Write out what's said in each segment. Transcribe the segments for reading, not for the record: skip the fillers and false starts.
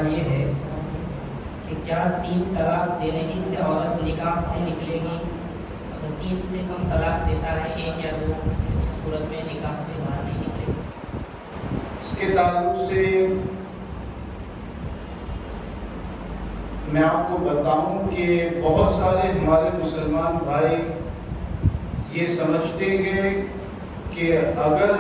یہ ہے کہ کیا 3 طلاق دینے ہی سے عورت نکاح سے نکلے گی؟ اگر 3 سے کم طلاق دیتا ہے 1 یا 2 اس صورت میں نکاح سے باہر نہیں نکلے گی؟ اس کے تعلق سے میں آپ کو بتاؤں کہ بہت سارے ہمارے مسلمان بھائی یہ سمجھتے ہیں کہ اگر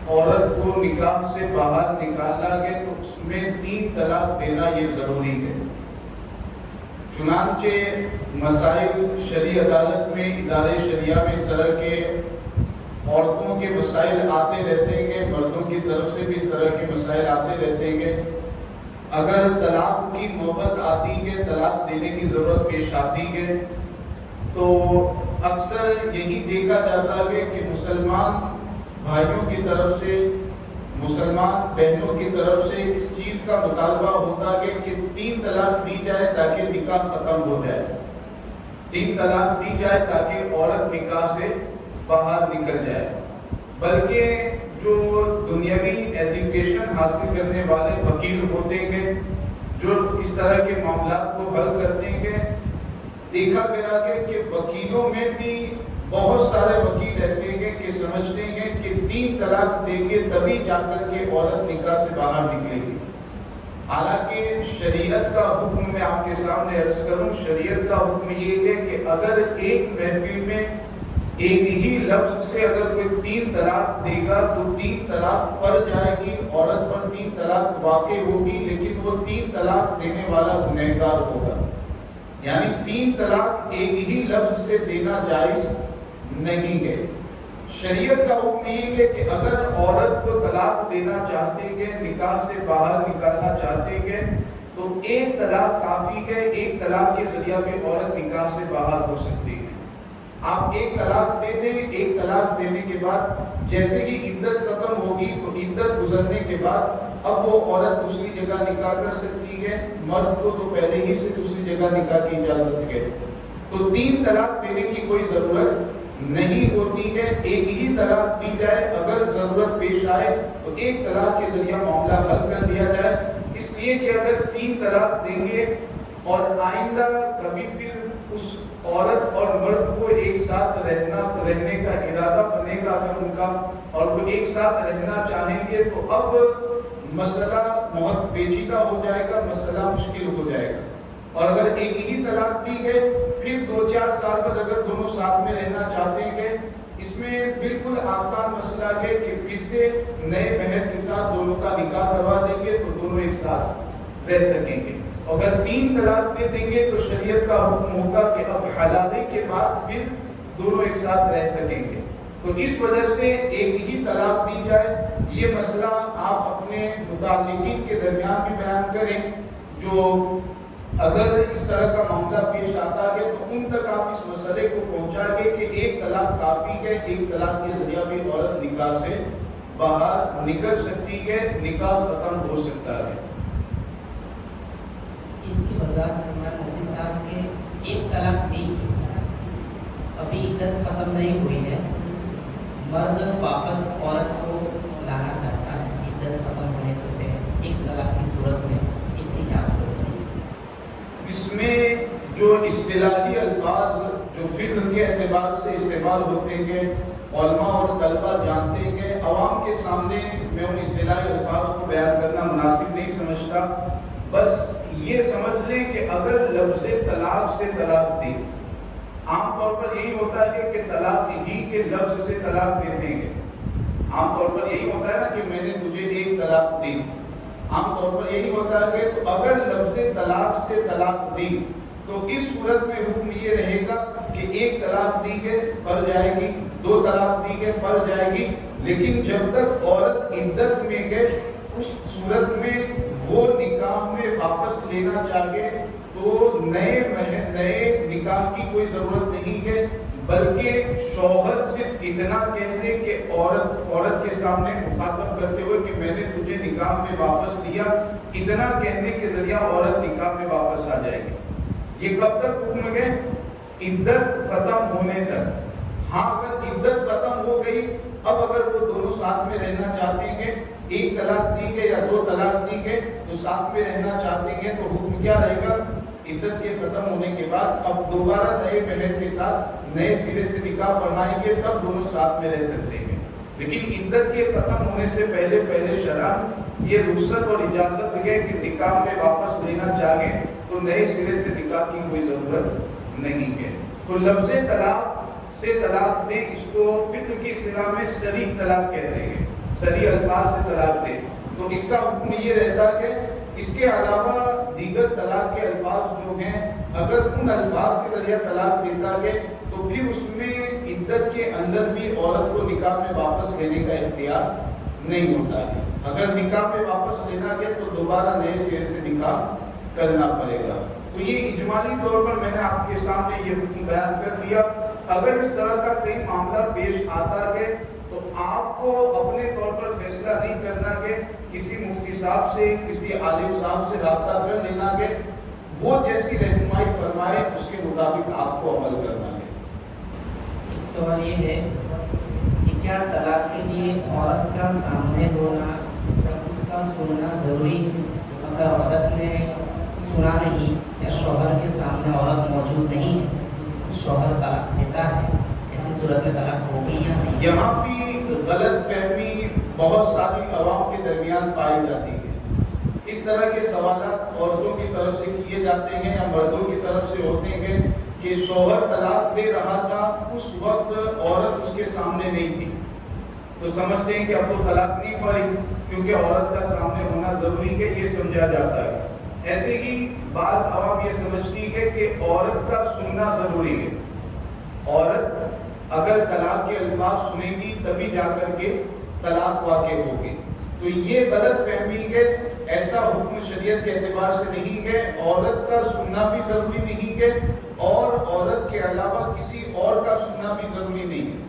عورت کو نکاح سے باہر نکالا گیا تو اس میں 3 طلاق دینا یہ ضروری ہے۔ چنانچہ مسائل شرعی عدالت میں ادارے شریعہ میں اس طرح کے عورتوں کے مسائل آتے رہتے ہیں، مردوں کی طرف سے بھی اس طرح کے مسائل آتے رہتے ہیں۔ اگر طلاق کی نوبت آتی ہے، طلاق دینے کی ضرورت پیش آتی ہے، تو اکثر یہی دیکھا جاتا ہے کہ مسلمان بھائیوں کی طرف سے، مسلمان بہنوں کی طرف سے اس چیز کا مطالبہ ہوتا ہے کہ 3 طلاق دی جائے تاکہ نکاح ختم ہو جائے، 3 طلاق دی جائے تاکہ عورت نکاح سے باہر نکل جائے۔ بلکہ جو دنیاوی ایجوکیشن حاصل کرنے والے وکیل ہوتے ہیں، جو اس طرح کے معاملات کو حل کرتے ہیں، دیکھا گیا ہے کہ وکیلوں میں بھی بہت سارے وکیل ایسے ہیں کہ سمجھتے ہیں کہ 3 طلاق دیں گے تبھی جا کر کے عورت نکاح سے باہر نکلے گی۔ حالانکہ شریعت کا حکم میں آپ کے سامنے عرض کروں، شریعت کا حکم یہ ہے کہ اگر ایک محفل میں ایک ہی لفظ سے اگر کوئی 3 طلاق دے گا تو 3 طلاق پڑ جائے گی، عورت پر 3 طلاق واقع ہوگی، لیکن وہ 3 طلاق دینے والا گنہگار ہوگا۔ یعنی 3 طلاق ایک ہی لفظ سے دینا جائز نہیں ہے۔ شریعت کا حکم یہ ہے کہ اگر عورت کو طلاق دینا چاہتے ہیں، نکاح سے باہر نکالنا چاہتے ہیں، تو 1 طلاق کافی ہے۔ 1 طلاق کے ذریعہ بھی عورت نکاح سے باہر ہو سکتی ہے۔ آپ 1 طلاق دے دیں، 1 طلاق دینے کے بعد جیسے ہی عدت ختم ہوگی تو عدت گزرنے کے بعد اب وہ عورت دوسری جگہ نکاح کر سکتی ہے، مرد کو تو پہلے ہی سے دوسری جگہ نکاح کی اجازت ہے۔ تو 3 طلاق دینے کی کوئی ضرورت نہیں ہوتی ہے، 1 ہی طلاق دی جائے، اگر ضرورت پیش آئے تو 1 طلاق کے ذریعہ معاملہ حل کر دیا جائے۔ اس لیے کہ اگر 3 طلاق دیں گے اور آئندہ کبھی پھر اس عورت اور مرد کو ایک ساتھ رہنے کا ارادہ بنے گا اگر ان کا، اور وہ ایک ساتھ رہنا چاہیں گے، تو اب مسئلہ بہت پیچیدہ ہو جائے گا، مسئلہ مشکل ہو جائے گا۔ اور اگر ایک ہی طلاق دی گئے، پھر 2-4 سال بعد اگر دونوں ساتھ میں رہنا چاہتے ہیں، اس میں بالکل آسان مسئلہ ہے کہ پھر سے نئے مہر کے ساتھ دونوں کا نکاح کروا دیں گے تو دونوں ایک ساتھ رہ سکیں گے۔ اگر 3 طلاق دے دیں گے تو شریعت کا حکم ہوگا کہ اب حلالے کے بعد پھر دونوں ایک ساتھ رہ سکیں گے۔ تو اس وجہ سے ایک ہی طلاق دی جائے، یہ مسئلہ آپ اپنے متعلقین کے درمیان بھی بیان کریں، جو اگر اس طرح کا معاملہ پیش آتا ہے تو ان تک آپ اس مسئلے کو پہنچا گے کہ 1 طلاق کافی ہے، 1 طلاق کے ذریعہ بھی عورت نکاح سے باہر نکل سکتی ہے، نکاح ختم ہو سکتا ہے۔ اس کی وضاحت فرمائیں مفتی صاحب کہ 1 طلاق دی، ابھی عدت ختم نہیں ہوئی ہے، مرد واپس عورت کو لانا چاہتا ہے عدت ختم ہونے سے پہلے 1 طلاق کی صورت میں، اس کی کیا صورت ہے؟ اس میں جو اصطلاحی الفاظ جو فقہ کے اعتبار سے استعمال ہوتے ہیں، علماء اور طلباء جانتے ہیں، عوام کے سامنے میں ان اصطلاحی الفاظ کو بیان کرنا مناسب نہیں سمجھتا۔ بس یہ سمجھ لیں کہ اگر لفظ طلاق سے طلاق دی، عام طور پر یہی ہوتا ہے کہ طلاق ہی کے لفظ سے طلاق دیتے ہیں، عام طور پر یہی ہوتا ہے نا کہ میں نے تجھے 1 طلاق دی، عام طور پر یہی ہوتا ہے کہ تو اگر لفظ طلاق سے طلاق دی تو اس صورت میں حکم یہ رہے گا کہ 1 طلاق دی گئے پڑ جائے گی، 2 طلاق دی گئے پڑ جائے گی، لیکن جب تک عورت عدت میں گئے اس صورت میں وہ نکاح میں واپس لینا چاہے تو نئے نکاح کی کوئی ضرورت نہیں ہے، بلکہ شوہر صرف اتنا کہہ دے کہ عورت کے سامنے مخاطب کرتے ہوئے کہ میں نے تجھے نکاح میں واپس لیا، اتنا کہنے کے ذریعہ عورت نکاح میں واپس آ جائے گی۔ یہ کب تک حکم ہے؟ عدت ختم ہونے تک۔ ہاں اگر عدت ختم ہو گئی، اب اگر وہ دونوں ساتھ میں رہنا چاہتے ہیں ایک طلاق دی گئے یا دو طلاق دی گئے تو ساتھ میں رہنا چاہتے ہیں تو حکم کیا رہے گا؟ عدت کے ختم ہونے کے بعد اب دوبارہ نئے بہن کے ساتھ نئے سرے سے نکاح پڑھائیں گے تب دونوں ساتھ میں رہ سکتے ہیں. لیکن عدت کے ختم ہونے سے پہلے شرعاً یہ رخصت اور اجازت ہے کہ نکاح میں واپس لینا چاہیں تو نئے سرے سے نکاح کی کوئی ضرورت نہیں ہے. تو لفظ طلاق سے طلاق دے اس کو فقہ کی اصطلاح میں صریح طلاق کہتے ہیں. صریح الفاظ سے طلاق دے تو اس کا حکم یہ رہتا کہ اس کے علاوہ دیگر طلاق کے الفاظ جو ہیں اگر ان الفاظ کے ذریعے طلاق دیتا ہے تو پھر اس میں عدت کے اندر بھی عورت کو نکاح میں واپس لینے کا اختیار نہیں ہوتا ہے. اگر نکاح میں واپس لینا ہے تو دوبارہ نئے سرے سے نکاح کرنا پڑے گا. تو یہ اجمالی طور پر میں نے آپ کے سامنے یہ حکم بیان کر دیا. اگر اس طرح کا کوئی معاملہ پیش آتا ہے تو آپ کو اپنے طور پر فیصلہ نہیں کرنا کہ کسی مفتی صاحب سے کسی عالم صاحب سے رابطہ کر لینا کہ وہ جیسی رہنمائی فرمائے اس کے مطابق آپ کو عمل کرنا ہے. ایک سوال یہ ہے کہ کیا طلاق کے لیے عورت کا سامنے ہونا یا اس کا سننا ضروری ہے؟ اگر عورت نے سنا نہیں یا شوہر کے سامنے عورت موجود نہیں ہے شوہر طلاق دیتا ہے ایسی صورت میں طلاق ہوگی یا نہیں؟ یہاں بھی غلط فہمی بہت ساری عوام کے درمیان پائی جاتی ہے. اس طرح کے سوالات عورتوں کی طرف سے کیے جاتے ہیں یا مردوں کی طرف سے ہوتے ہیں کہ شوہر طلاق دے رہا تھا اس وقت عورت اس کے سامنے نہیں تھی تو سمجھتے ہیں کہ اب تو طلاق نہیں پڑی کیونکہ عورت کا سامنے ہونا ضروری ہے یہ سمجھا جاتا ہے. ایسے ہی بعض عوام یہ سمجھتی ہے کہ عورت کا سننا ضروری ہے. عورت اگر طلاق کے الفاظ سنے گی تبھی جا کر کے طلاق واقع ہوگی. تو یہ غلط فہمی ہے. ایسا حکم شریعت کے اعتبار سے نہیں ہے. عورت کا سننا بھی ضروری نہیں ہے اور عورت کے علاوہ کسی اور کا سننا بھی ضروری نہیں ہے.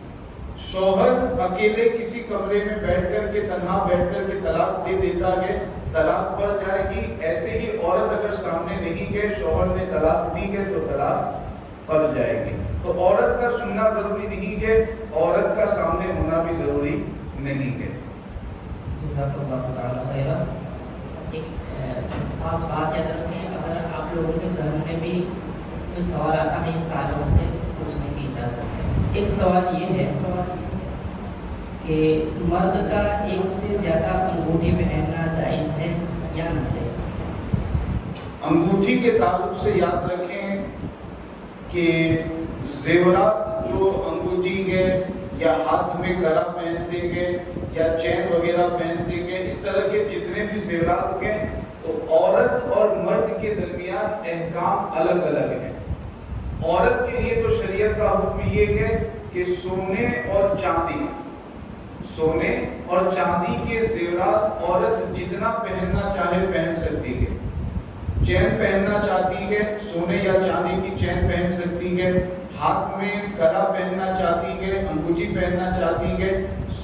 شوہر اکیلے کسی کمرے میں بیٹھ کر کے تنہا بیٹھ کر کے طلاق دے دیتا ہے طلاق پڑ جائے گی. ایسے ہی عورت اگر سامنے نہیں ہے شوہر نے طلاق دی ہے تو طلاق پڑ جائے گی. تو عورت کا سننا ضروری نہیں ہے عورت کا سامنے ہونا بھی ضروری نہیں ہے. جزاک اللہ تعالیٰ خیرا. ایک خاص بات یاد رکھیں اگر آپ لوگوں کے ذہن میں بھی کوئی سوال آتا ہے اس تعلق سے پوچھنے کی اجازت ہے. ایک سوال یہ ہے کہ مرد کا ایک سے زیادہ انگوٹھی پہننا جائز ہے یا ناجائز؟ انگوٹھی کے تعلق سے یاد رکھیں کہ زیورات جو انگوٹھی ہے یا ہاتھ میں کڑا پہنتے ہیں یا چین وغیرہ پہنتے ہیں اس طرح کے جتنے بھی زیورات ہیں تو عورت اور مرد کے درمیان احکام الگ الگ ہیں. عورت کے لیے تو شریعت کا حکم یہ ہے کہ سونے اور چاندی کے زیورات عورت جتنا پہننا چاہے پہن سکتی ہے. چین پہننا چاہتی ہے سونے یا چاندی کی چین پہن سکتی ہے. ہاتھ میں کڑا پہننا چاہتی ہے انگوٹھی پہننا چاہتی ہے.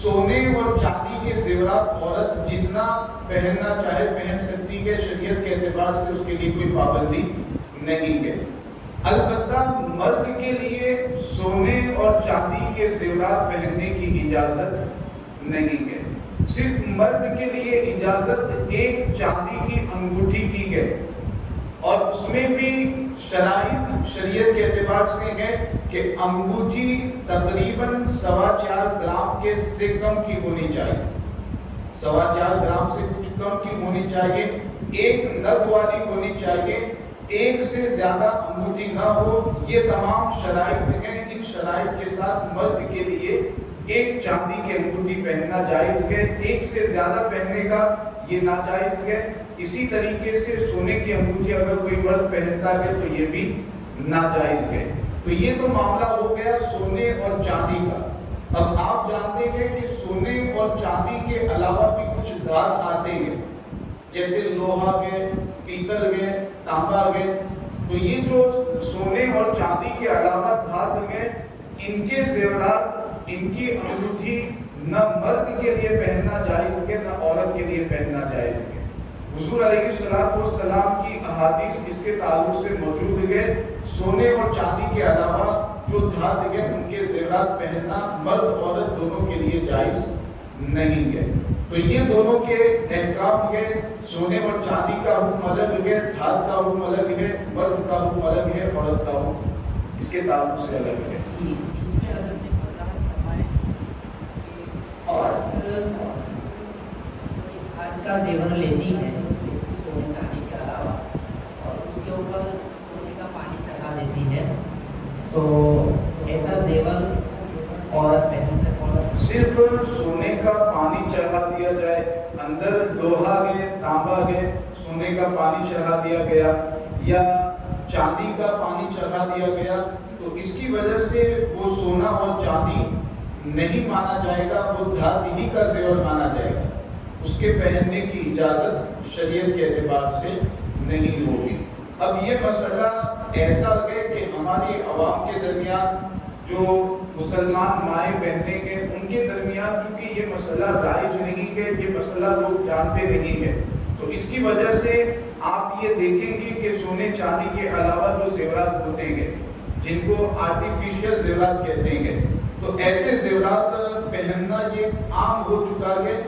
سونے اور چاندی کے زیورات عورت جتنا پہننا چاہے پہن سکتی ہے. شریعت کے اعتبار سے اس کے لیے کوئی پابندی نہیں ہے. البتہ مرد کے لیے سونے اور چاندی کے زیورات پہننے کی اجازت نہیں ہے. صرف مرد کے لیے اجازت ایک چاندی کی انگوٹھی کی ہے اور اس میں بھی شرائط شریعت کے اعتبار سے ہے کہ انگوٹھی تقریباً 4.25 گرام کے سے کم کی ہونی چاہیے. 4.25 گرام سے کچھ کم کی ہونی چاہیے. ایک نگ والی ہونی چاہیے. ایک سے زیادہ انگوٹھی نہ ہو. یہ تمام شرائط ہیں. ان شرائط کے ساتھ مرد کے لیے ایک چاندی کی انگوٹھی پہننا جائز ہے. ایک سے زیادہ پہننے کا یہ ناجائز ہے. اسی طریقے سے سونے کی انگوٹھی اگر کوئی مرد پہنتا ہے تو یہ بھی ناجائز ہے. تو یہ تو معاملہ ہو گیا سونے اور چاندی کا. اب آپ جانتے ہیں کہ سونے اور چاندی کے علاوہ بھی کچھ دھات آتے ہیں جیسے لوہا گئے, پیتل گئے, تانبا گئے. تو یہ جو سونے اور چاندی کے علاوہ دھات گئے ان کے زیورات ان کی انگوٹھی نہ مرد کے لیے پہننا جائز ہے نہ عورت کے لیے پہننا جائز ہے. حضور علیہ الصلوۃ والسلام کی احادیث اس کے تعلق سے موجود ہے. سونے اور چاندی کے علاوہ جو دھات ہے ان کے زیورات پہننا مرد عورت دونوں کے لیے جائز نہیں ہے. تو یہ دونوں کے احکام ہے، سونے اور چاندی کا حکم الگ ہے، دھات کا حکم الگ ہے، مرد کا حکم الگ ہے، عورت کا حکم اس کے تعلق سے الگ ہے۔ جی، اس میں حضرت نے وضاحت فرمائے کہ عورت ہاتھ کا زیور لیتی ہے سونے چاندی کے علاوہ اور اس کے اوپر سونے کا پانی چڑھا دیتی ہے، تو ایسا زیور عورت پہن سکتی ہے؟ صرف سونے کا پانی چڑھا دیا جائے، اندر لوہا ہے، تانبا ہے، سونے کا پانی چڑھا دیا گیا یا چاندی کا پانی چڑھا دیا گیا، تو اس کی وجہ سے وہ سونا اور چاندی نہیں مانا جائے گا، وہ دھات ہی کا زیور مانا جائے گا، اس کے پہننے کی اجازت شریعت کے اعتبار سے نہیں ہوگی۔ اب یہ مسئلہ ایسا ہے کہ ہماری عوام کے درمیان جو مسلمان مائیں بہنیں ہیں ان کے درمیان چونکہ یہ مسئلہ رائج نہیں ہے، یہ مسئلہ لوگ جانتے نہیں ہیں، تو اس کی وجہ سے آپ یہ دیکھیں گے کہ سونے چاندی کے علاوہ جو زیورات ہوتے ہیں جن کو آرٹیفیشل زیورات کہتے ہیں، تو ایسے زیورات پہننا یہ عام ہو چکا ہے۔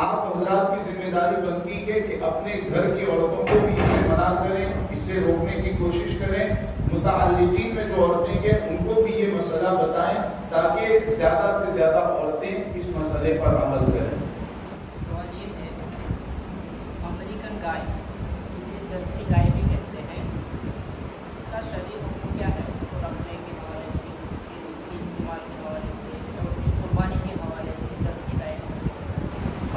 آپ حضرات کی ذمہ داری بنتی ہے کہ اپنے گھر کی عورتوں کو بھی اس سے منع کریں، اس سے روکنے کی کوشش کریں، متعلقین میں جو عورتیں ہیں ان کو بھی یہ مسئلہ بتائیں تاکہ زیادہ سے زیادہ عورتیں اس مسئلے پر عمل کریں۔ سوال یہ ہے، امریکن گائے جسے جرسی گائے بھی کہتے ہیں، اس کا شرعی حکم کیا ہے؟ اس کو رکھنے کے حوالے سے، اس کے استعمال کے حوالے سے یا اس کی قربانی کے حوالے سے جرسی گائے؟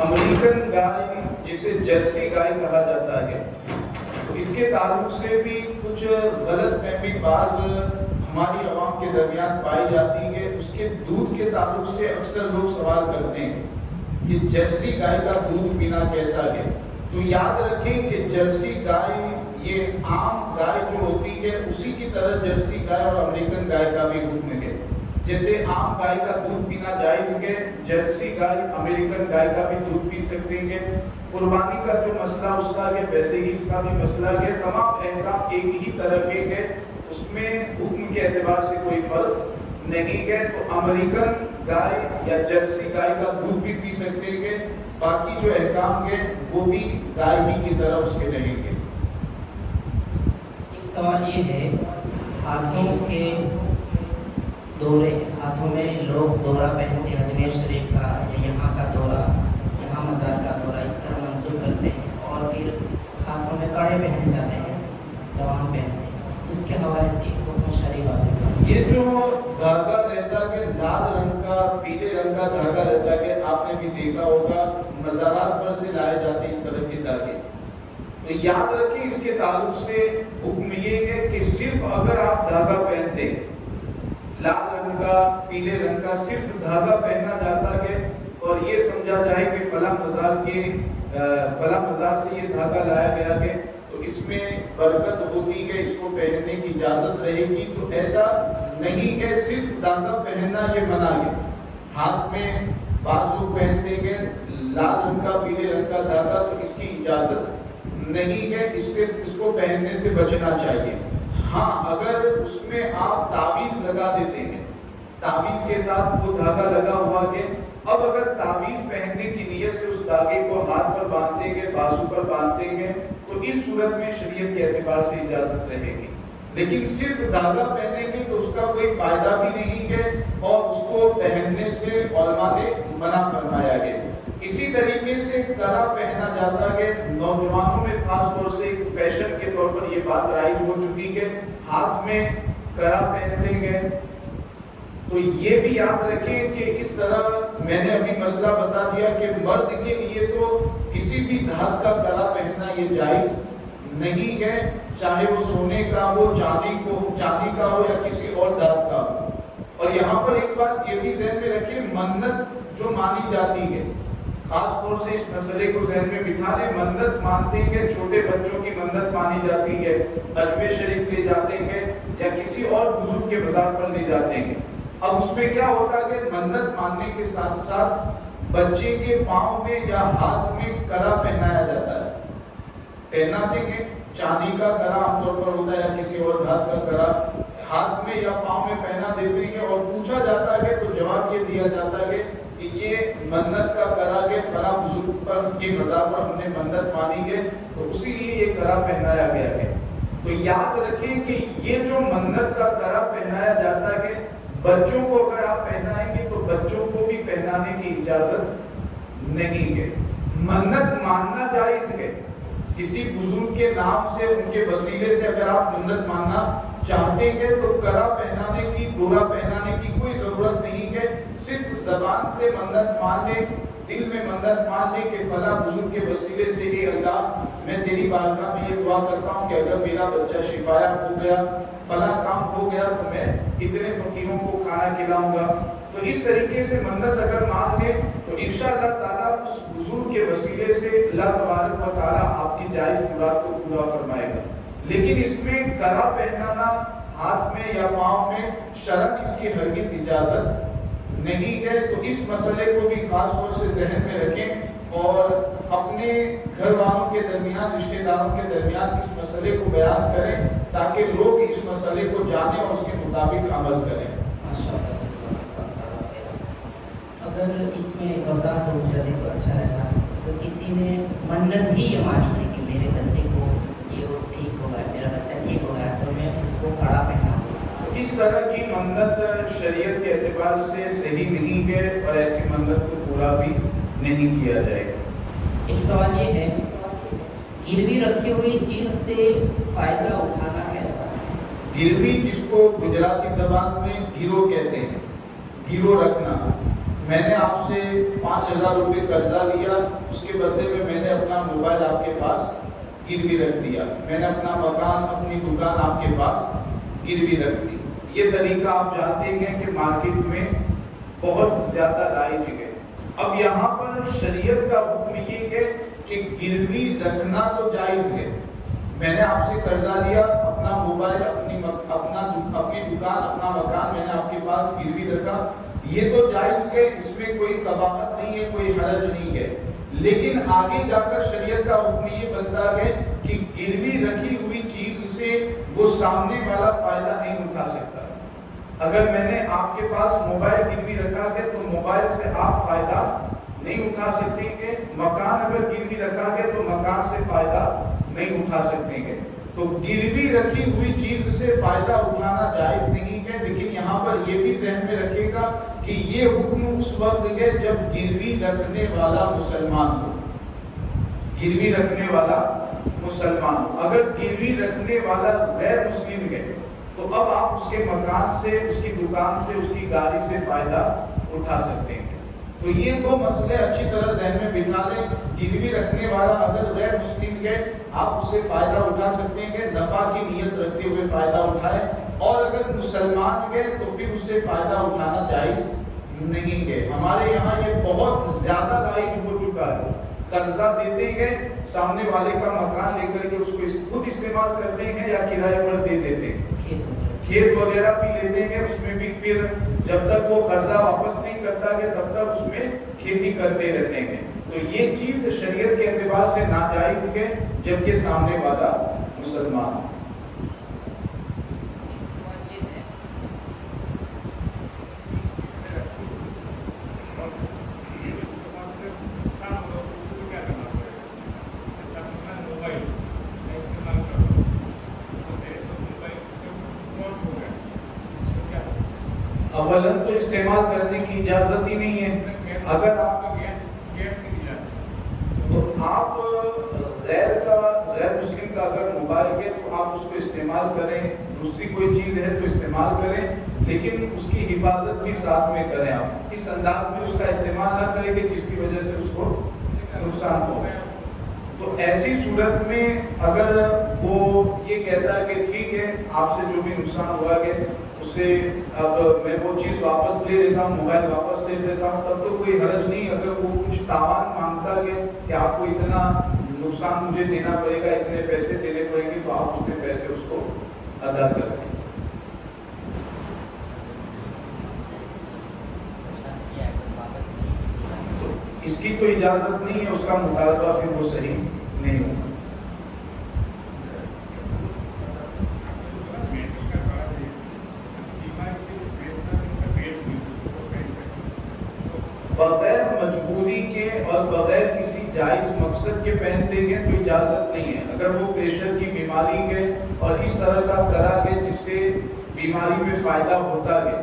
امریکن گائے جسے جرسی گائے کہا جاتا ہے، تو اس کے تعلق سے بھی کچھ غلط فہمی بعض ہماری عوام کے درمیان پائی جاتی ہے۔ اس کے دودھ کے تعلق سے اکثر لوگ سوال کرتے ہیں کہ جرسی گائے کا دودھ پینا کیسا ہے، تو یاد رکھیں کہ جرسی گائے یہ عام گائے جو ہوتی ہے اسی کی طرح جرسی گائے اور امریکن گائے کا بھی حکم ہے۔ جیسے عام گائے کا دودھ پینا جائز ہے، جرسی گائے امریکن گائے کا بھی دودھ پی سکتے ہیں۔ قربانی کا جو مسئلہ اس کا ہے ویسے ہی اس کا بھی مسئلہ ہے، تمام احکام ایک ہی طرح کے ہیں، اس میں حکم کے اعتبار سے کوئی فرق نہیں ہے۔ تو امریکن گائے یا جرسی گائے کا دودھ بھی پی سکتے ہیں، باقی جو احکام ہیں وہ بھی گائے ہی کی طرح اس کے رہیں گے۔ ایک سوال یہ ہے، ہاتھوں کے دورے، ہاتھوں میں لوگ دورہ پہنتے ہیں، اجمیر شریف کا یا یہاں کا دورہ، یہاں مزار کا دورہ، اس طرح منسوخ کرتے ہیں اور پھر ہاتھوں میں کڑے پہنے جاتے ہیں، جوان پہنتے ہیں، اس کے حوالے سے حکم شریف حاصل کرتے ہیں۔ یہ جو دھاگا رہتا ہے لال رنگ کا، پیلے رنگ کا دھاگا رہتا ہے، آپ نے بھی دیکھا ہوگا مزارات پر سے لائے جاتے اس طرح کے دھاگے، تو یاد رکھیں اس کے تعلق سے حکم یہ ہے کہ صرف اگر آپ دھاگا پہنتے ہیں لال رنگ کا، پیلے رنگ کا، صرف دھاگا پہنا جاتا ہے اور یہ سمجھا جائے کہ فلاں مزار سے یہ دھاگا لایا گیا ہے تو اس میں برکت ہوتی ہے، اس کو پہننے کی اجازت رہے گی، تو ایسا نہیں ہے۔ صرف دھاگا پہننا یہ منع ہے۔ ہاتھ میں بعض لوگ پہنتے ہیں لال رنگ کا، پیلے رنگ کا دھاگا، تو اس کی اجازت نہیں ہے، اس کو پہننے سے بچنا چاہیے۔ ہاں اگر اس میں آپ تعویذ لگا دیتے ہیں، تعویذ کے ساتھ وہ دھاگا لگا ہوا ہے، اب اگر تعویذ پہننے کی نیت سے اس دھاگے کو ہاتھ پر باندھتے ہیں، بازو پر باندھتے ہیں، تو اس صورت میں شریعت کے اعتبار سے اجازت رہے گی، لیکن صرف دھاگا پہنیں گے تو اس کا کوئی فائدہ بھی نہیں ہے اور اس کو پہننے سے علماء نے منع فرمایا ہے۔ اسی طریقے سے کرا پہنا جاتا ہے، نوجوانوں میں خاص طور سے ایک فیشن کے طور پر یہ بات رائج ہو چکی ہے، ہاتھ میں کرا پہنتے ہیں، تو یہ بھی یاد رکھیں کہ اس طرح میں نے ابھی مسئلہ بتا دیا کہ مرد کے لیے تو کسی بھی دھات کا کرا پہننا یہ جائز نہیں ہے، چاہے وہ سونے کا ہو، چاندی کا ہو یا کسی اور دھات کا ہو۔ اور یہاں پر ایک بات یہ بھی ذہن میں رکھیں، منت جو مانی جاتی ہے، خاص طور سے اس مسئلے کو ذہن میں بٹھا لیں، منت مانتے ہیں، چھوٹے بچوں کی منت مانی جاتی ہے، اجمیر شریف لے جاتے ہیں یا کسی اور بزرگ کے مزار پر لے جاتے ہیں۔ اب اس میں کیا ہوتا ہے کہ منت ماننے کے ساتھ ساتھ بچے کے پاؤں میں یا ہاتھ میں کرا پہنایا جاتا ہے، پہناتے ہیں، چاندی کا کرا عام طور پر ہوتا ہے یا کسی اور دھات کا کرا ہاتھ میں یا پاؤں میں پہنا دیتے ہیں اور پوچھا جاتا ہے تو جواب یہ دیا جاتا ہے کہ یہ منت کا کرا کہ فلاں بزرگ پر کی مزار پر ہم نے منت مانی گے تو اسی لیے یہ کرا پہنایا گیا ہے. تو یاد رکھیں کہ یہ جو منت کا کرا پہنایا جاتا ہے کہ بچوں کو اگر آپ پہنائیں گے تو بچوں کو بھی پہنانے کی اجازت نہیں ہے. منت ماننا جائز ہے. کسی بزرگ کے نام سے ان کے وسیلے سے اگر آپ منت ماننا چاہتے ہیں تو کرا پہنانے کی دورا پہنانے کی کوئی ضرورت نہیں ہے. صرف زبان سے منت مان لیں, دل میں منت مان لیں کہ فلاں بزرگ کے وسیلے سے اے اللہ میں تیری بارگاہ میں یہ دعا کرتا ہوں کہ اگر میرا بچہ شفایاب ہو گیا, فلاں کام ہو گیا تو میں اتنے فقیروں کو کھانا کھلاؤں گا. تو اس طریقے سے منت اگر مان لیں تو انشاءاللہ تعالیٰ اس بزرگ کے وسیلے سے اللہ تبارک و تعالیٰ آپ کی جائز مراد کو پورا فرمائے گا. لیکن اس میں کرا پہنانا ہاتھ میں یا پاؤں میں شرعاً اس کی ہرگز اجازت نہیں ہے. تو اس مسئلے کو بھی خاص طور سے ذہن میں رکھیں اور اپنے گھر والوں کے درمیان, رشتہ داروں کے درمیان اس مسئلے کو بیان کریں تاکہ لوگ اس مسئلے کو جانیں اور اس کے مطابق عمل کریں. اگر اس میں وضاحت ہو جائے تو اچھا رہتا. تو کسی نے منت ہی یہ مانی ہے کہ میرے بچے کو یہ ٹھیک ہو گیا, میرا بچہ ٹھیک ہو گیا تو میں اس کو کڑا پہناؤں. اس طرح کی منت شریعت کے اعتبار سے صحیح نہیں ہے اور ایسی منت کو پورا بھی نہیں کیا جائے گا. ایک سوال یہ ہے, گروی رکھی ہوئی چیز سے فائدہ اٹھانا کیسا ہے؟ گروی جس کو گجراتی زبان میں گیرو کہتے ہیں, گیرو رکھنا. میں نے آپ سے 5,000 روپے قرضہ لیا, اس کے بدلے میں نے اپنا موبائل آپ کے پاس گروی رکھ دیا, میں نے اپنا مکان, اپنی دکان آپ کے پاس گروی رکھ دی. یہ طریقہ آپ جانتے ہیں کہ مارکیٹ میں بہت زیادہ رائج ہے. اب یہاں پر شریعت کا حکم یہ ہے کہ گروی رکھنا تو جائز ہے. میں نے آپ سے قرضہ لیا, اپنا موبائل, اپنی دکان, اپنا مکان میں نے آپ کے پاس گروی رکھا, یہ تو جائز ہے, اس میں کوئی قباحت نہیں ہے, کوئی حرج نہیں ہے. لیکن آگے جا کر شریعت کا حکم یہ بنتا ہے کہ گروی رکھی ہوئی چیز سے وہ سامنے والا فائدہ نہیں اٹھا سکتا. اگر میں نے آپ کے پاس موبائل گروی رکھا ہے تو موبائل سے آپ فائدہ نہیں اٹھا سکتے ہیں. مکان اگر گروی رکھا ہے تو مکان سے فائدہ نہیں اٹھا سکتے ہیں. تو گروی رکھی ہوئی چیز سے فائدہ اٹھانا جائز نہیں ہے. لیکن یہاں پر یہ بھی ذہن میں رکھے گا کہ یہ حکم اس وقت ہے جب گروی رکھنے والا مسلمان ہو. گروی رکھنے والا مسلمان ہو. اگر گروی رکھنے والا غیر مسلم ہے تو اب آپ اس کے مکان سے, اس کی دکان سے, اس کی گاڑی سے فائدہ اٹھا سکتے ہیں. تو یہ دو مسئلے اچھی طرح ذہن میں بٹھا لیں. گروی رکھنے والا اگر غیر مسلم ہے آپ اس سے فائدہ اٹھا سکتے ہیں, نفع کی نیت رکھتے ہوئے فائدہ اٹھائیں. اور اگر مسلمان ہے تو پھر اس سے فائدہ اٹھانا جائز نہیں ہے. ہمارے یہاں یہ بہت زیادہ رائج ہو چکا ہے. قرضہ دیتے ہیں, سامنے والے کا مکان لے کر کے اس کو خود استعمال کرتے ہیں یا کرائے پر دے دیتے ہیں. کھیت وغیرہ بھی لیتے ہیں, اس میں بھی پھر جب تک وہ قرضہ واپس نہیں کرتا ہے تب تک اس میں کھیتی کرتے رہتے ہیں. تو یہ چیز شریعت کے اعتبار سے ناجائز ہے جبکہ سامنے والا مسلمان ہے. اولاً تو استعمال کرنے کی اجازت ہی نہیں ہے. اگر آپ تو آپ غیر مسلم کا اگر موبائل ہے تو آپ اس کو استعمال کریں, دوسری کوئی چیز ہے تو استعمال کریں, لیکن اس کی حفاظت بھی ساتھ میں کریں. آپ اس انداز میں اس کا استعمال نہ کریں کہ جس کی وجہ سے اس کو نقصان ہو. تو ایسی صورت میں اگر وہ یہ کہتا ہے کہ ٹھیک ہے آپ سے جو بھی نقصان ہوا ہے اس سے اب میں وہ چیز واپس لے لیتا ہوں, موبائل واپس لے لیتا ہوں, تب تو کوئی حرج نہیں. اگر وہ کچھ تاوان مانگتا ہے کہ آپ کو اتنا نقصان مجھے دینا پڑے گا, اتنے پیسے دینے پڑیں گے, تو آپ اس میں پیسے اس کو ادا کر دیں. اس کی تو اجازت نہیں ہے, اس کا مطالبہ پھر وہ صحیح نہیں ہوگا. کے اور بغیر کسی جائز مقصد کے پہنتے ہیں تو اجازت نہیں ہے. اگر وہ پریشر کی بیماری ہے اور اس طرح کا کرا گے جس سے بیماری میں فائدہ ہوتا ہے,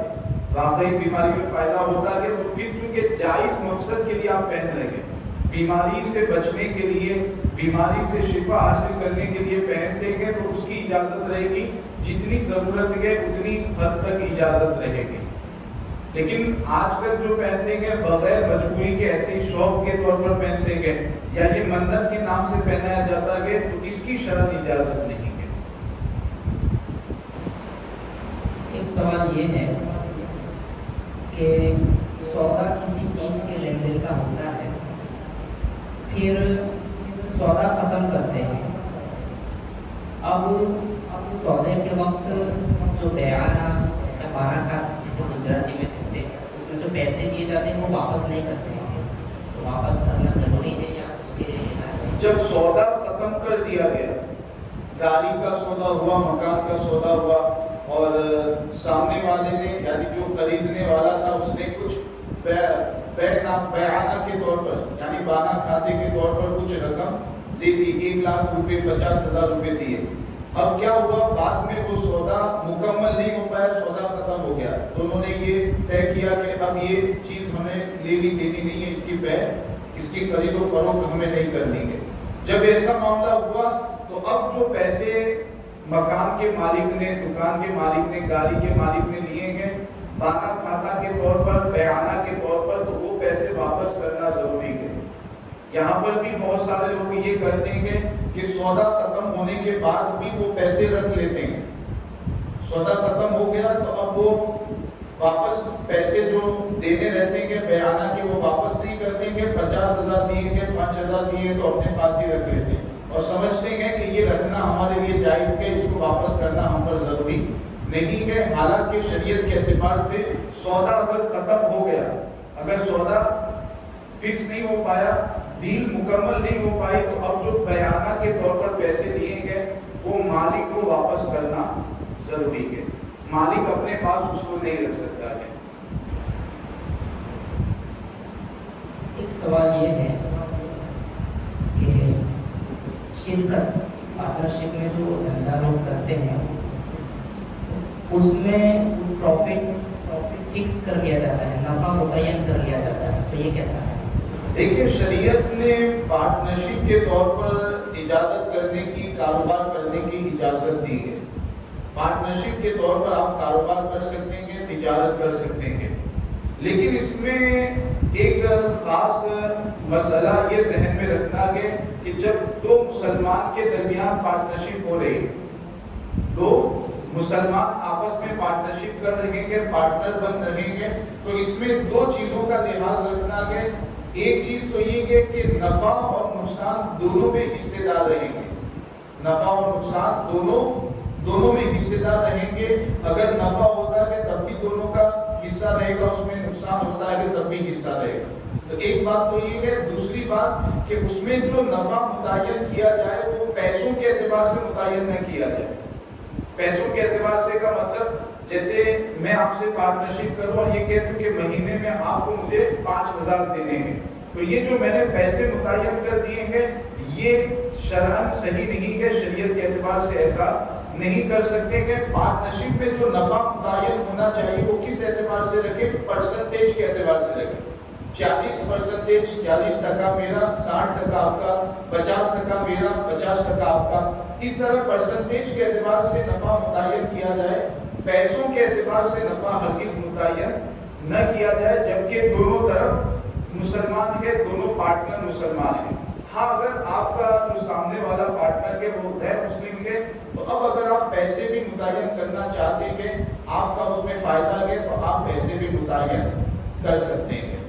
واقعی بیماری میں فائدہ ہوتا ہے, تو پھر چونکہ جائز مقصد کے لیے آپ پہن لیں گے, بیماری سے بچنے کے لیے, بیماری سے شفا حاصل کرنے کے لیے پہنتے ہیں تو اس کی اجازت رہے گی. جتنی ضرورت ہے اتنی حد تک اجازت رہے گی. لیکن آج کل جو پہنتے ہیں بغیر مجبوری کے, ایسے ہی شوق کے طور پر پہنتے ہیں یا یہ منت کے نام سے پہنایا جاتا ہے, تو اس کی شرعی اجازت نہیں ہے. ایک سوال یہ ہے کہ سودا کسی چیز کے لین دین کا ہوتا ہے, پھر سودا ختم کرتے ہیں, اب سودے کے وقت جو بیعانہ یا بارہ جسے گجراتی میں کہتے ہیں, اس میں جو پیسے دیے جاتے ہیں وہ واپس نہیں کرتے ہیں, تو واپس کرنا ضروری ہے یا اس کے لیے؟ جب سودا ختم کر دیا گیا, گاڑی کا سودا ہوا, مکان کا سودا ہوا, اور سامنے والے نے یعنی جو خریدنے والا تھا اس نے کچھ بیعانہ کے طور پر یعنی بانا کھاتے کے طور پر کچھ رقم دے دی, 1,00,000 روپے 50,000 روپے دیے. اب کیا ہوا, بعد میں وہ سودا مکمل نہیں ہو پایا, سودا ختم ہو گیا, تو انہوں نے یہ طے کیا کہ اب یہ چیز ہمیں لینی دینی نہیں ہے, اس کی بے, اس کی خرید و فروخت ہمیں نہیں کرنی ہے. جب ایسا معاملہ ہوا تو اب جو پیسے مکان کے مالک نے, دکان کے مالک نے, گاڑی کے مالک نے لیے ہیں بانا کھاتا کے طور پر, بیعانہ کے طور پر, تو وہ پیسے واپس کرنا ضروری ہے. یہاں پر بھی بہت سارے لوگ یہ کرتے ہیں کہ سودا ختم ہونے کے بعد بھی وہ پیسے رکھ لیتے ہیں. سودا ختم ہو گیا تو اب وہ واپس پیسے جو دینے رہتے ہیں بیعانہ کے وہ واپس نہیں کرتے ہیں. 50,000 دیے ہیں, 5,000 دیے تو اپنے پاس ہی رکھ لیتے ہیں اور سمجھتے ہیں کہ یہ رکھنا ہمارے لیے جائز ہے, اس کو واپس کرنا ہم پر ضروری نہیں ہے. حالانکہ شریعت کے اعتبار سے سودا اگر ختم ہو گیا, اگر سودا فکس نہیں ہو پایا, ڈیل مکمل نہیں ہو پائی, تو اب جو بیعانہ کے طور پر پیسے دیے گئے وہ مالک کو واپس کرنا ضروری ہے. مالک اپنے پاس اس کو نہیں رکھ سکتا ہے. ایک سوال یہ ہے کہ شرکت پارٹنرشپ میں جو دھندا لوگ کرتے ہیں اس میں پروفٹ فکس کر لیا جاتا ہے, نفع متعین کر لیا جاتا ہے, تو یہ کیسا ہے؟ دیکھیے, شریعت نے پارٹنرشپ کے طور پر اجازت کرنے کی, کاروبار کرنے کی اجازت دی ہے. پارٹنرشپ کے طور پر آپ کاروبار کر سکتے ہیں, تجارت کر سکتے ہیں, لیکن اس میں ایک خاص مسئلہ یہ ذہن میں رکھنا ہے کہ جب دو مسلمان کے درمیان پارٹنرشپ ہو رہی ہے, دو مسلمان آپس میں پارٹنرشپ کر رہے ہیں, پارٹنر بن رہے ہیں, تو اس میں دو چیزوں کا لحاظ رکھنا ہے. ایک چیز تو یہ ہے کہ نفع اور نقصان دونوں میں حصے دار رہیں گے, نفع اور نقصان دونوں میں حصے دار رہیں گے. اگر نفع ہوتا ہے تب بھی دونوں کا حصہ رہے گا, اس میں نقصان ہوتا ہے تب بھی حصہ رہے گا. تو ایک بات تو یہ ہے. دوسری بات کہ اس میں جو نفع متعین کیا جائے وہ پیسوں کے اعتبار سے متعین نہ کیا جائے. پیسوں کے اعتبار سے کا مطلب جیسے میں آپ سے پارٹنرشپ کروں اور یہ کہتا ہوں کہ مہینے میں آپ کو مجھے 5,000 دینے ہیں, تو یہ جو میں نے پیسے متعین کر دیے ہیں یہ شرعاً صحیح نہیں ہے. شریعت کے اعتبار سے ایسا نہیں کر سکتے کہ پارٹنرشپ میں جو نفع متعین ہونا چاہیے وہ کس اعتبار سے رکھے, پرسنٹیج کے اعتبار سے رکھے. 40% 40% میرا, 60% آپ کا, 50% میرا, 50% آپ کا. اس طرح پرسنٹیج کے اعتبار سے نفع متعین کیا جائے, پیسوں کے اعتبار سے نفع ہرگز متعین نہ کیا جائے, جبکہ دونوں طرف مسلمان ہے, دونوں پارٹنر مسلمان ہیں. ہاں, اگر آپ کا جو سامنے والا پارٹنر ہے وہ غیر مسلم ہے تو اب اگر آپ پیسے بھی متعین کرنا چاہتے ہیں, آپ کا اس میں فائدہ ہے, تو آپ پیسے بھی متعین کر سکتے ہیں.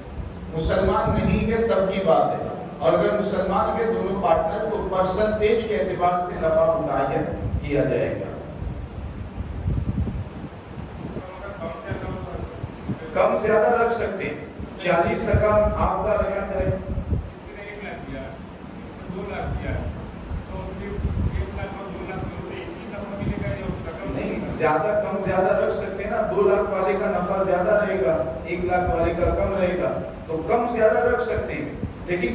مسلمان نہیں ہے تب کی بات ہے, اور اگر مسلمان کے دونوں پارٹنر تو پرسنٹیج کے اعتبار سے نفع متعین کیا جائے گا. کم زیادہ رکھ سکتے ہیں, 40% آپ کا رکھا جائے. نہیں, زیادہ کم زیادہ رکھ سکتے ہیں نا. 2 لاکھ والے کا نفع زیادہ رہے گا, 1 لاکھ والے کا کم رہے گا, تو کم زیادہ رکھ سکتے ہیں. لیکن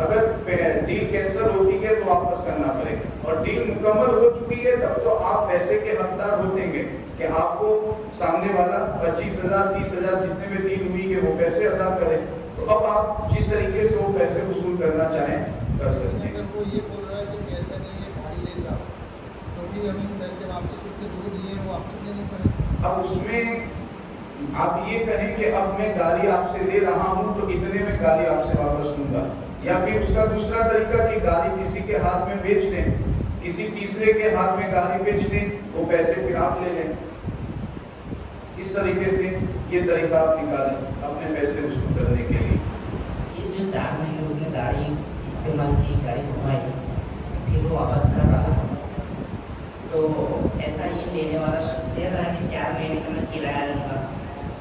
اگر ڈیل کینسل ہوتی ہے تو واپس کرنا پڑے گا، اور ڈیل مکمل ہو چکی ہے تب تو آپ پیسے کے حقدار ہوتے گے کہ آپ کو سامنے والا 25,000 30,000 جتنے میں ڈیل ہوئی ہے وہ پیسے ادا کرے، تو اب آپ جس طریقے سے وہ پیسے وصول کرنا چاہیں کر سکتے ہیں۔ اگر وہ یہ بول رہا ہے کہ پیسے نہیں ہے گاڑی لے جاؤ، تو پھر ہمیں پیسے واپس اس کے جو دیے ہیں وہ واپس دینے پڑے۔ اب اس میں آپ یہ کہیں کہ اب میں گاڑی آپ سے لے رہا ہوں تو اتنے میں گاڑی آپ سے واپس لوں گا، یا پھر اس کا دوسرا طریقہ کہ گاڑی کسی کے ہاتھ میں بیچ دیں، کسی تیسرے کے ہاتھ میں گاڑی بیچ دیں، وہ پیسے پھر آپ لے لیں۔ اس طریقے سے یہ طریقہ آپ نکالیں اپنے پیسے وصول کرنے کے لیے۔ یہ جو 4 مہینے اس نے گاڑی استعمال کی، گاڑی گھمائی، پھر وہ واپس کر رہا ہے، تو ایسا یہ لینے والا شخص کہہ رہا ہے کہ 4 مہینے کا میں کرایہ لوں گا۔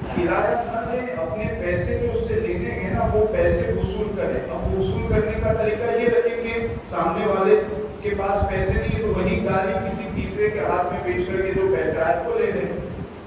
کرایہ نہ لیں، اپنے پیسے جو اس سے لینے ہیں نا وہ پیسے وصول کریں۔ اب وصول کرنے کا طریقہ یہ رکھیں کہ سامنے والے کے پاس پیسے نہیں ہے تو وہی گاڑی کسی تیسرے کے ہاتھ میں بیچ کر کے جو پیسہ ہے کو لے لیں۔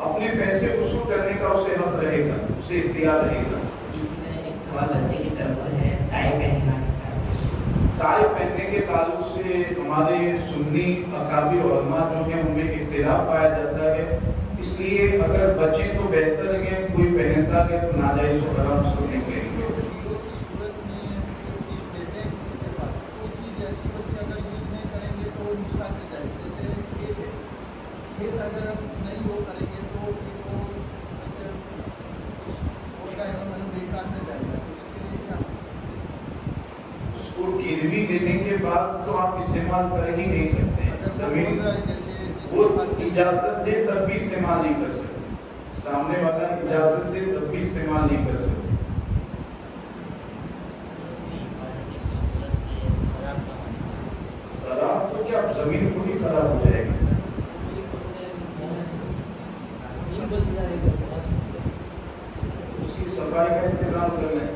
اپنے پیسے وصول کرنے کا اسے حق رہے گا، اسے اختیار رہے گا۔ اس میں ایک سوال بچے کی طرف سے ہے، ٹائی پہننا کے ساتھ ٹائی پہننے کے تعلق سے ہمارے سنی اکابر علماء جو ہیں ان میں اختلاف پایا جاتا ہے، اس لیے اگر بچے تو بہتر ہے، کوئی پہنتا ہے تو ناجائز و حرام اس کو نہیں کہیں گے۔ کیلوں کی صورت میں جو چیز لیتے ہیں کسی کے پاس، وہ چیز ایسی ہوتی ہے اگر یوز نہیں کریں گے تو وہ نقصان دے جائے گا۔ جیسے کھیت ہے، کھیت اگر ہم نہیں وہ کریں گے تو پھر وہ جیسے اس کا بیکار میں جائے گا، اس کے لیے کیا کر سکتے ہیں؟ اس کو گروی دینے کے بعد تو آپ استعمال کر ہی نہیں سکتے۔ اگر وہ زمین بول رہا ہے جیسے جس وہ کے پاس اجازت دے تب بھی استعمال نہیں کر سکتے، سامنے والا اجازت دے تب بھی استعمال نہیں کر سکتے۔ خراب تو کیا زمین تھوڑی خراب ہو جائے گی، اس کی صفائی کا انتظام کر لیں۔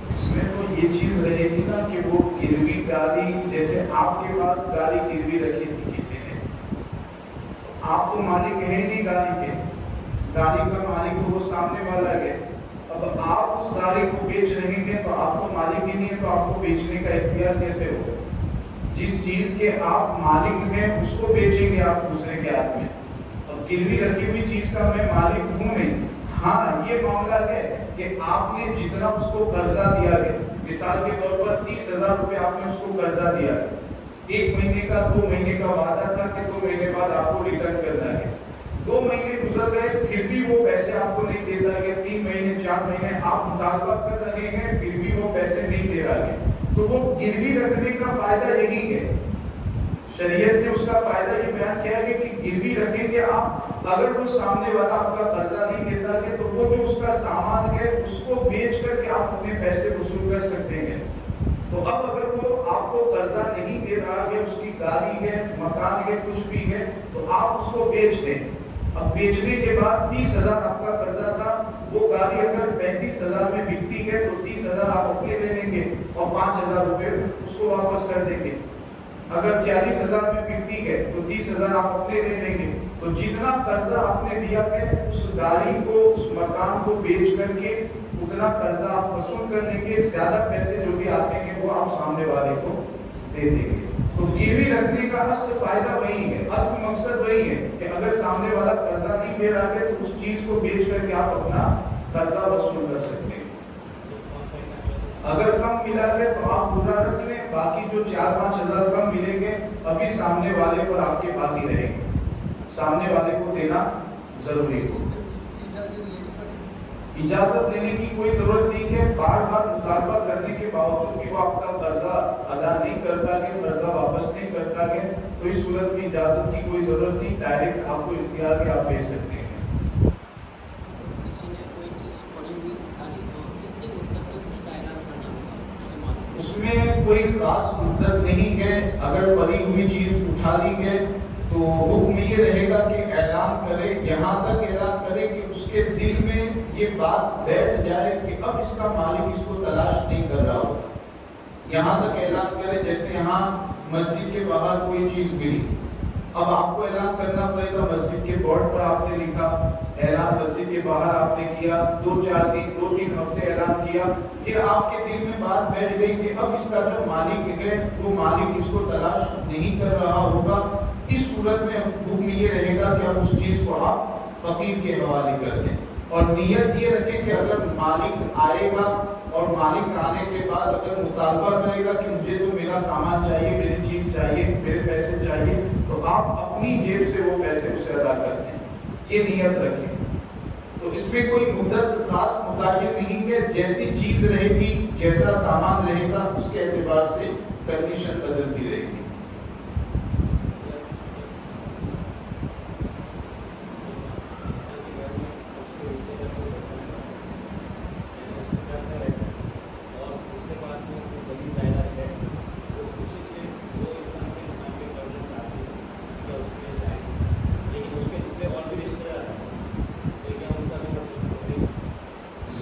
اس میں تو یہ چیز رہے گی نا کہ وہ گروی گاڑی، جیسے آپ کے پاس گاڑی گروی رکھی تھی کسی نے، آپ تو مالک ہے نہیں گاڑی کے، گاڑی کا مالک تو وہ سامنے والا ہے۔ اب آپ اس گاڑی کو بیچ رہے ہیں تو آپ تو مالک ہی نہیں ہے، تو آپ کو بیچنے کا اختیار کیسے ہوگا؟ جس چیز کے آپ مالک ہیں اس کو بیچیں گے آپ دوسرے کے ہاتھ میں۔ اب گروی رکھی ہوئی چیز کا میں مالک ہوں نہیں۔ ہاں یہ معاملہ ہے کہ آپ نے جتنا اس کو قرضہ دیا ہے، مثال کے طور پر 30,000 روپے آپ نے اس کو قرضہ دیا ہے، 1 مہینے کا 2 مہینے کا وعدہ تھا کہ 2 مہینے بعد آپ کو ریٹرن کرنا ہے، 2 مہینے گزر گئے پھر بھی وہ پیسے آپ کو نہیں دیتا ہے، 3 مہینے 4 مہینے آپ مطالبہ کر رہے ہیں پھر بھی وہ پیسے نہیں دے رہا ہے، تو وہ گروی رکھنے کا فائدہ یہی ہے۔ شریعت نے اس کا فائدہ یہ بیان کیا ہے کہ گروی رکھیں گے آپ، اگر وہ سامنے والا آپ کا قرضہ نہیں دیتا ہے تو وہ جو اس کا سامان ہے اس کو بیچ کر کے آپ اپنے پیسے وصول کر سکتے ہیں۔ تو اب اگر وہ آپ کو قرضہ نہیں دے رہا ہے، اس کی گاڑی ہے، مکان ہے، کچھ بھی ہے، تو آپ اس کو بیچ دیں۔ اب بیچنے کے بعد 30,000 آپ کا قرضہ تھا، وہ گاڑی اگر 35,000 میں بکتی ہے تو 30,000 آپ اپنے لے لیں گے اور 5,000 روپے اس کو واپس کر دیں گے۔ اگر 40,000 میں بکتی ہے تو 30,000 آپ اپنے لے لیں گے۔ تو جتنا قرضہ آپ نے دیا ہے اس گاڑی کو، اس مکان کو بیچ کر کے اتنا قرضہ آپ وصول کر لیں گے، زیادہ پیسے جو بھی آتے ہیں وہ آپ سامنے والے کو دے دیں گے۔ تو گروی رکھنے کا اصل فائدہ وہی ہے، اصل مقصد وہی ہے کہ اگر سامنے والا قرضہ نہیں دے رہا ہے تو اس چیز کو بیچ کر کے آپ اپنا قرضہ وصول کر سکتے ہیں۔ اگر کم ملا ہے تو آپ پورا رکھ لیں، باقی جو 4-5 ہزار کم ملیں گے ابھی سامنے والے پر آپ کے باقی رہیں گے، سامنے والے کو دینا ضروری ہے۔ اجازت لینے کی کوئی ضرورت نہیں ہے، بار بار مطالبہ کرنے کے باوجود بھی وہ آپ کا قرضہ ادا نہیں کرتا ہے، قرضہ واپس نہیں کرتا ہے، تو اس صورت میں اجازت کی کوئی ضرورت نہیں، ڈائریکٹ آپ کو اختیار کے آپ بھیج سکتے ہیں۔ اس میں کوئی خاص مدت نہیں ہے، اگر پڑی ہوئی چیز اٹھا لی ہے تو حکم یہ رہے گا کہ اعلان کرے، یہاں تک اعلان کرے کہ اس کے دل میں یہ بات بیٹھ جائے کہ اب اس کا مالک اس کو تلاش نہیں کر رہا ہوگا. یہاں تک اعلان کرے جیسے یہاں مسجد کے باہر کوئی چیز ملی، اب آپ کو اعلان کرنا پڑے گا. مسجد کے بورڈ پر آپ نے لکھا، اعلان مسجد کے باہر آپ نے کیا، 2-4 دن 2-3 ہفتے اعلان کیا، پھر آپ کے دل میں بات بیٹھ گئی کہ اب اس کا جو مالک ہے وہ مالک اس کو تلاش نہیں کر رہا ہوگا. اس صورت میں حکم یہ رہے گا کہ اب اس چیز کو آپ فقیر کے حوالے کر دیں، اور نیت یہ رکھیں کہ اگر مالک آئے گا اور مالک آنے کے بعد اگر مطالبہ کرے گا کہ مجھے تو میرا سامان چاہیے، میری چیز چاہیے، میرے پیسے چاہیے، تو آپ اپنی جیب سے وہ پیسے اسے ادا کر دیں. یہ نیت رکھیں. تو اس میں کوئی مدت خاص متعین نہیں ہے، جیسی چیز رہے گی، جیسا سامان رہے گا، اس کے اعتبار سے کنڈیشن بدلتی رہے گی.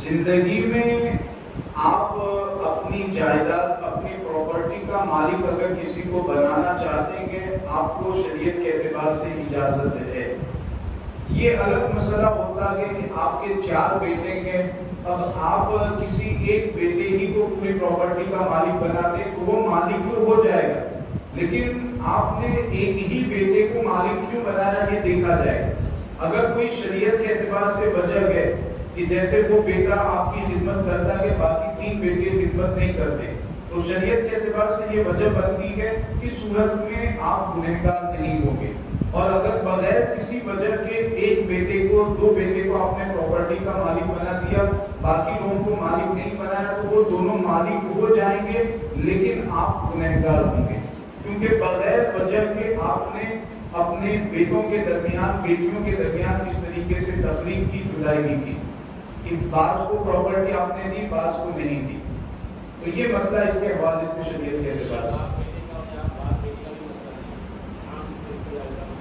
زندگی میں آپ اپنی جائیداد، اپنی پراپرٹی کا مالک اگر کسی کو بنانا چاہتے ہیں، آپ کو شریعت کے اعتبار سے اجازت ہے. یہ الگ مسئلہ ہوتا ہے کہ آپ کے 4 بیٹے ہیں، اب آپ کسی ایک بیٹے ہی کو پوری پراپرٹی کا مالک بناتے تو وہ مالک تو ہو جائے گا، لیکن آپ نے ایک ہی بیٹے کو مالک کیوں بنایا یہ دیکھا جائے گا. اگر کوئی شریعت کے اعتبار سے وجہ ہے کہ جیسے وہ بیٹا آپ کی خدمت کرتا ہے، باقی 3 بیٹے خدمت نہیں کرتے، تو شریعت کے اعتبار سے یہ وجہ بنتی ہے، اس صورت میں آپ گنہگار نہیں ہوں گے. اور اگر بغیر کسی وجہ کے ایک بیٹے کو 2 بیٹے کو آپ نے پراپرٹی کا مالک بنا دیا، باقی لوگوں کو مالک نہیں بنایا، تو وہ دونوں مالک ہو جائیں گے لیکن آپ گنہگار ہوں گے، کیونکہ بغیر وجہ کے آپ نے اپنے بیٹوں کے درمیان، بیٹیوں کے درمیان اس طریقے سے تفریق کی، جدائی کی کہ بعض کو پراپرٹی آپ نے دی، بعض کو نہیں دی. تو یہ مسئلہ اس کے حوالے سے شریعت کے اعتبار سے،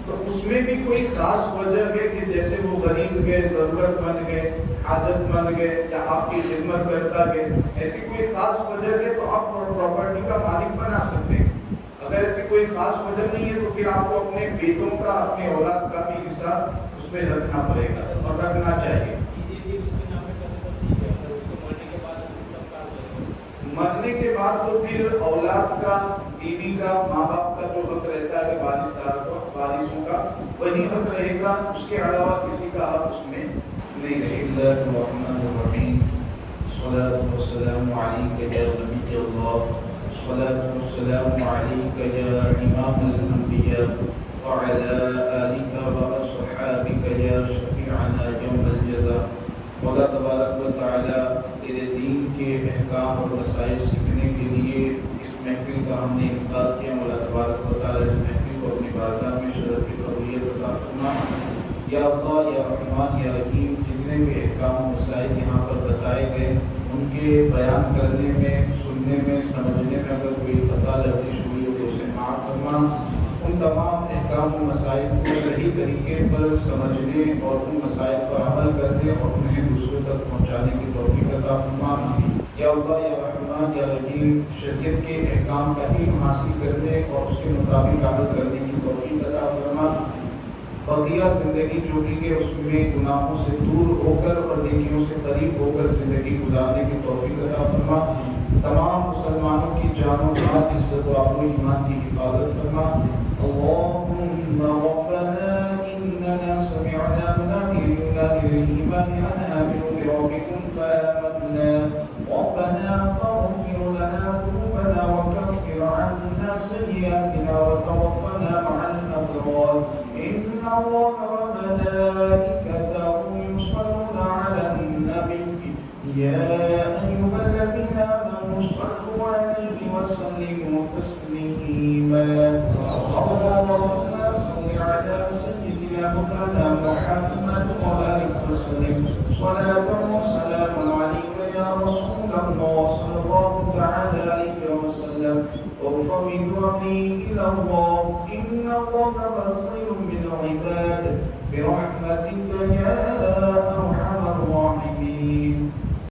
تو اس میں بھی کوئی خاص وجہ ہے کہ جیسے وہ غریب گئے، ضرورت مند گئے، حاجت مند گئے، یا آپ کی خدمت کرتا گئے، ایسی کوئی خاص وجہ ہے تو آپ پراپرٹی کا مالک بنا سکتے ہیں. اگر ایسی کوئی خاص وجہ نہیں ہے تو پھر آپ کو اپنے بیٹوں کا، اپنے اولاد کا بھی حصہ اس میں رکھنا پڑے گا اور رکھنا چاہیے. مرنے کے بعد تو پھر اولاد کا، بیوی کا، ماں باپ کا جو حق رہتا ہے وارثوں کا، وہی حق رہے گا، اس کے علاوہ کسی کا حق اس میں نہیں رہے گا. بسم اللہ الرحمن الرحیم. الصلاة والسلام علیک یا نبی اللہ، الصلاة والسلام علیک یا امام الانبیاء، وعلی آلک واصحابک یا شفیعنا یوم الجزاء. مولا تبارک و تعالی تیرے دین کے احکام اور مسائل سیکھنے کے لیے اس محفل کا ہم نے انعقاد کیا. مولا تبارک و تعالی اس محفل کو اپنی بارگاہ میں شرف کی قبولیت عطا فرما. یا اللہ، یا رحمان، یا رحیم، جتنے بھی احکام و مسائل یہاں پر بتائے گئے ان کے بیان کرنے میں، سننے میں، سمجھنے میں اگر کوئی خطا لفظی ہوئی ہو تو اسے معاف فرما. ان تمام احکام و مسائل کو صحیح طریقے پر سمجھنے اور ان مسائل پر عمل کرنے اور انہیں دوسروں تک پہنچانے کی توفیق عطا فرما. یا اللہ، یا رحمان، یا رحیم، شریعت کے احکام کا علم حاصل کرنے اور اس کے مطابق عمل کرنے کی توفیق عطا فرما. بقیہ زندگی جو بھی ہے اس میں گناہوں سے دور ہو کر اور نیکیوں سے قریب ہو کر زندگی گزارنے کی توفیق عطا فرما. تمام مسلمانوں کی جان و مال، عزت و آبرو ایمان کی حفاظت فرما. اللهم ربنا إننا سمعنا مناديا ينادي للإيمان أن آمنوا بربكم فآمنا ربنا فاغفر لنا ذنوبنا وكفر عنا سيئاتنا وتوفنا مع الأبرار. إن الله وملائكته يصلون على النبي يا أيها الذين آمنوا صلوا عليه وسلموا تسليما. اللهم صل على سيدنا مولانا محمد وبارك وسلم صلاة وسلام عليك يا رسول الله صلى الله تعالى عليه وسلم. وسلم افوض امري الى الله ان الله بصير بالعباد برحمتك يا ارحم الراحمين.